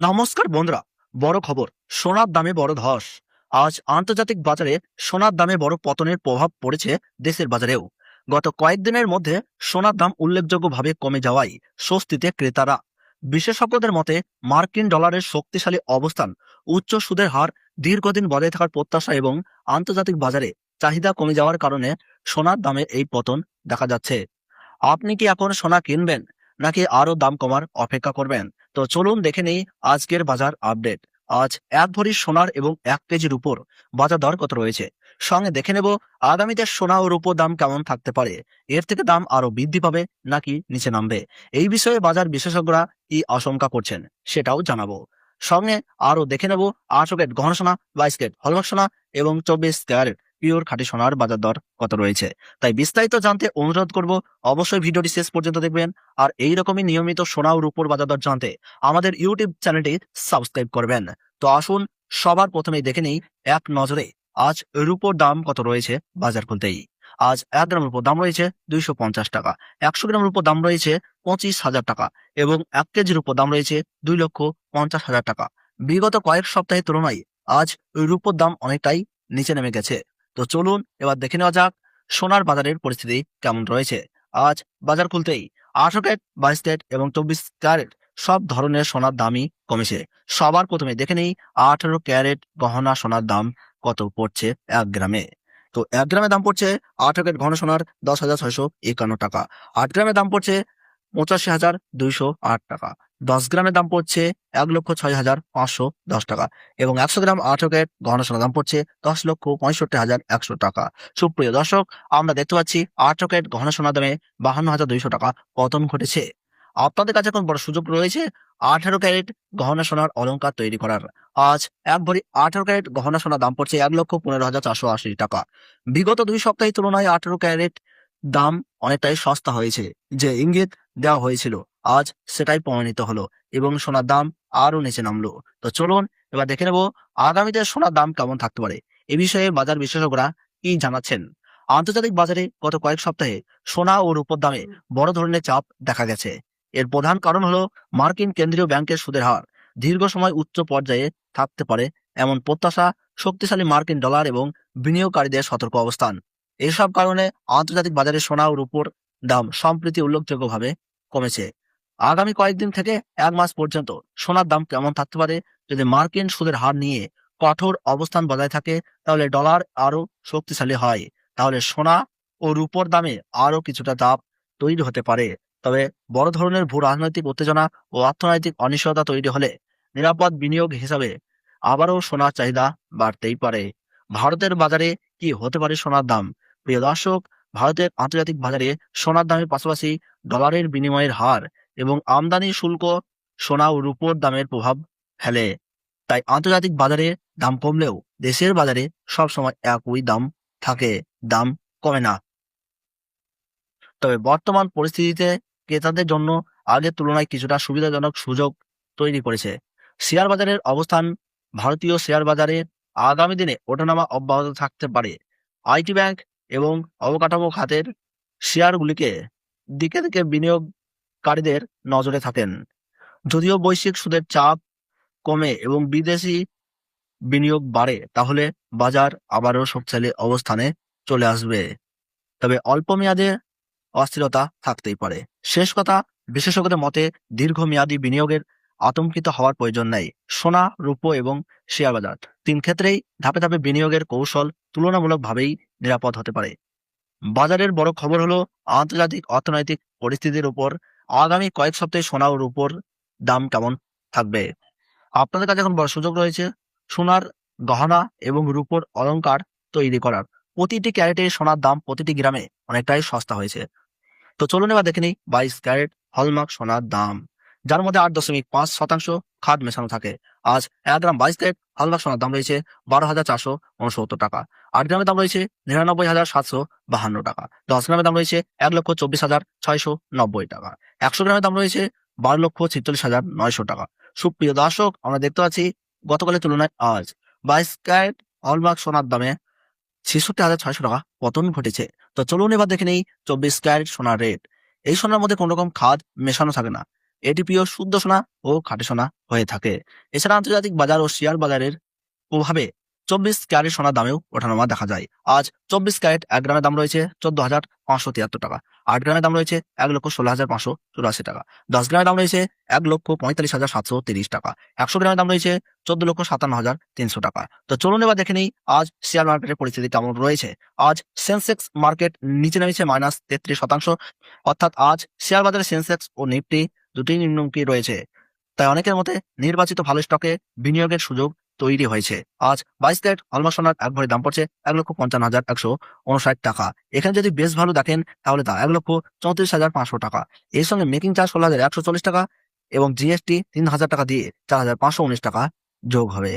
নমস্কার বন্ধুরা। বড় খবর, সোনার দামে বড় ধস। আজ আন্তর্জাতিক বাজারে সোনার দামে বড় পতনের প্রভাব পড়েছে দেশের বাজারেও। গত কয়েকদিনের মধ্যে সোনার দাম উল্লেখযোগ্যভাবে কমে যাওয়ায় স্বস্তিতে ক্রেতারা। বিশেষজ্ঞদের মতে মার্কিন ডলারের শক্তিশালী অবস্থান, উচ্চ সুদের হার, দীর্ঘদিন বজায় থাকার প্রত্যাশা এবং আন্তর্জাতিক বাজারে চাহিদা কমে যাওয়ার কারণে সোনার দামে এই পতন দেখা যাচ্ছে। আপনি কি এখন সোনা কিনবেন নাকি আরো দাম কমার অপেক্ষা করবেন? তো চলুন দেখে নেই আজকের বাজার আপডেট। আজ এক ভরি সোনার এবং 1 কেজির উপর বাজার দর কত রয়েছে। সঙ্গে দেখে নেব আগামীতে সোনা ও রূপোর দাম কেমন থাকতে পারে। এর থেকে দাম আরো বৃদ্ধি পাবে নাকি নিচে নামবে, এই বিষয়ে বাজার বিশেষজ্ঞরা কি আশঙ্কা করছেন সেটাও জানাবো। সঙ্গে আরো দেখে নেব 8 ক্যারেট গহনা সোনা, 22 ক্যারেট হলমার্ক সোনা এবং 24 ক্যারেট পিওর খাঁটি সোনার বাজার দর কত রয়েছে। তাই বিস্তারিত জানতে অনুরোধ করব, অবশ্যই ভিডিওটি শেষ পর্যন্ত দেখবেন। আর এই রকমই নিয়মিত সোনা ও রূপোর বাজার দর জানতে আমাদের ইউটিউব চ্যানেলটি সাবস্ক্রাইব করবেন। তো আসুন সবার প্রথমেই দেখে নিই এক নজরে আজ রূপোর দাম কত রয়েছে বাজার খুলতেই। আজ 1 গ্রাম রূপোর দাম রয়েছে 250 টাকা, 100 গ্রাম রূপোর দাম রয়েছে 25,000 টাকা এবং 1 কেজির উপর দাম রয়েছে 2,50,000 টাকা। বিগত কয়েক সপ্তাহের তুলনায় আজ রূপোর দাম অনেকটাই নিচে নেমে গেছে। তো চলুন এবার দেখে নেওয়া যাক সোনার বাজারের পরিস্থিতি কেমন রয়েছে। আজ বাজার খুলতেই 8 ক্যারেট, 22 ক্যারেট এবং 24 ক্যারেট সব ধরনের সোনার দামই কমেছে। সবার প্রথমে দেখে নেই 18 ক্যারেট গহনা সোনার দাম কত পড়ছে 1 গ্রামে। তো 1 গ্রামের দাম পড়ছে 18 ক্যারেট গহনা সোনার 10,651 টাকা। 8 গ্রামের দাম পড়ছে 85,208 টাকা। 10 গ্রামের দাম পড়ছে 1,06,510 টাকা এবং 100 গ্রাম 18 ক্যারেট গহনা সোনার দাম পড়ছে 10,65,100 টাকা। সুপ্রিয় দর্শক, আমরা দেখতে পাচ্ছি 18 ক্যারেট গহনা সোনার দামে 52,200 টাকা পতন ঘটেছে। আপনাদের কাছে এখন বড় সুযোগ রয়েছে 18 ক্যারেট গহনা সোনার অলংকার তৈরি করার। আজ এক ভরি 18 ক্যারেট গহনা সোনার দাম পড়ছে 1,15,480 টাকা। বিগত 2 সপ্তাহের তুলনায় 18 ক্যারেট দাম অনেকটাই সস্তা হয়েছে, যে ইঙ্গিত দেওয়া হয়েছিল আজ সেটাই প্রমাণিত হলো এবং সোনার দাম আরো নিচে নামলো। তো চলুন এবার দেখে নেব আগামীতে সোনার দাম কেমন থাকতে পারে। এ বিষয়ে বাজার বিশেষজ্ঞরা কি জানাচ্ছেন। আন্তর্জাতিক বাজারে গত কয়েক সপ্তাহে সোনা ও রূপোর দামে বড় ধরনের চাপ দেখা গেছে। এর প্রধান কারণ হলো মার্কিন কেন্দ্রীয় ব্যাংকের সুদের হার দীর্ঘ সময় উচ্চ পর্যায়ে থাকতে পারে এমন প্রত্যাশা, শক্তিশালী মার্কিন ডলার এবং বিনিয়োগকারীদের সতর্ক অবস্থান। এসব কারণে আন্তর্জাতিক বাজারে সোনা ও রূপোর দাম সম্প্রতি উল্লেখযোগ্যভাবে কমেছে। আগামী কয়েকদিন থেকে 1 মাস পর্যন্ত সোনার দাম কেমন থাকতে পারে। যদি মার্কিন সুদের হার নিয়ে কঠোর অবস্থান বজায় থাকে, তাহলে ডলার আরো শক্তিশালী হয়। তাহলে সোনা ও রূপোর দামে আরো কিছুটা চাপ তৈরি হতে পারে। তবে বড় ধরনের ভূ রাজনৈতিক উত্তেজনা ও অর্থনৈতিক অনিশ্চয়তা তৈরি হলে নিরাপদ বিনিয়োগ হিসাবে আবারও সোনার চাহিদা বাড়তেই পারে। ভারতের বাজারে কি হতে পারে সোনার দাম? প্রিয় দর্শক, ভারতের আন্তর্জাতিক বাজারে সোনার দামের পাশাপাশি ডলারের বিনিময়ের হার এবং আমদানি শুল্ক সোনা ও রূপোর দামের প্রভাব ফেলে। তাই আন্তর্জাতিক বাজারে দাম কমলেও দেশের বাজারে সবসময় একই দাম থাকে, দাম কমে না। তবে বর্তমান পরিস্থিতিতে ক্রেতাদের জন্য আগের তুলনায় কিছুটা সুবিধাজনক সুযোগ তৈরি করেছে শেয়ার বাজারের অবস্থান। ভারতীয় শেয়ার বাজারে আগামী দিনে ওঠানামা অব্যাহত থাকতে পারে। আইটি ব্যাংক এবং অবকাঠামো খাতের শেয়ারগুলিকে দিকে দিকে বিনিয়োগকারীদের নজরে থাকেন। যদিও বৈশ্বিক সুদের চাপ কমে এবং বিদেশি বিনিয়োগ বাড়ে, তাহলে বাজার আবারও শক্তিশালী অবস্থানে চলে আসবে। তবে অল্প মেয়াদে অস্থিরতা থাকতেই পারে। শেষ কথা, বিশেষজ্ঞদের মতে দীর্ঘমেয়াদী বিনিয়োগের আতঙ্কিত হওয়ার প্রয়োজন নেই। সোনা, রূপো এবং শেয়ার বাজার 3 ক্ষেত্রেই ধাপে ধাপে বিনিয়োগের কৌশল তুলনামূলকভাবেই নিরাপদ হতে পারে। বাজারের বড় খবর হলো আন্তর্জাতিক অর্থনৈতিক পরিস্থিতির উপর আগামী কয়েক সপ্তাহে সোনা ও রূপোর দাম কেমন থাকবে। আপনাদের কাছে এখন বড় সুযোগ রয়েছে সোনার গহনা এবং রূপোর অলংকার তৈরি করার। প্রতিটি ক্যারেটে সোনার দাম প্রতিটি গ্রামে অনেকটাই সস্তা হয়েছে। তো চলুন এবার দেখে নিই 22 ক্যারেট হলমার্ক সোনার দাম, যার মধ্যে 8.5% খাদ মেশানো থাকে। আজ 1 গ্রাম 22 ক্যারেট হলমার্ক সোনার দাম রয়েছে 12,469 টাকা। 8 গ্রামের দাম রয়েছে 99,752 টাকা। 10 গ্রামের দাম রয়েছে 1,24,690 টাকা। 100 গ্রামের দাম রয়েছে 12,46,900 টাকা। সুপ্রিয় দর্শক, আমরা দেখতে পাচ্ছি গতকালের তুলনায় আজ 22 ক্যারেট হলমার্ক সোনার দামে 66,600 টাকা পতন ঘটেছে। তো চলুন এবার দেখে নেই 24 ক্যারেট সোনার রেট। এই সোনার মধ্যে কোন রকম খাদ মেশানো থাকে না। এটিপিও শুদ্ধ সোনা ও খাঁটি সোনা হয়ে থাকে। এছাড়া আন্তর্জাতিক বাজার ও শেয়ার বাজারের প্রভাবে 24 ক্যারেট সোনার দামেও ওঠানামা দেখা যায়। আজ 24 ক্যারেট 1 গ্রামের দাম রয়েছে 14,573 টাকা। 8 গ্রামের দাম রয়েছে 1,16,584 টাকা। 10 গ্রামের দাম রয়েছে 1,45,730 টাকা। 100 গ্রামের দাম রয়েছে 14,57,300 টাকা। তো চলুন এবার দেখে নিই আজ শেয়ার মার্কেটের পরিস্থিতি কেমন রয়েছে। আজ সেন্সেক্স মার্কেট নিচে নেমেছে -33%। অর্থাৎ আজ শেয়ার বাজারে সেন্সেক্স ও নিফটি দুটোই নিম্নমুখী রয়েছে। তাই অনেকের মতে নির্বাচিত ভালো স্টকে বিনিয়োগের সুযোগ তৈরি হয়েছে। আজ 22 ক্যারেট হলমার্ক সোনার 1 ভরির দাম পড়ছে 1,55,159 টাকা। এখানে যদি বেস ভ্যালু দেখেন তাহলে তা 1,34,500 টাকা। এর সঙ্গে মেকিং চার্জ 16,140 টাকা এবং জিএসটি 3,000 টাকা দিয়ে 4,519 টাকা যোগ হবে।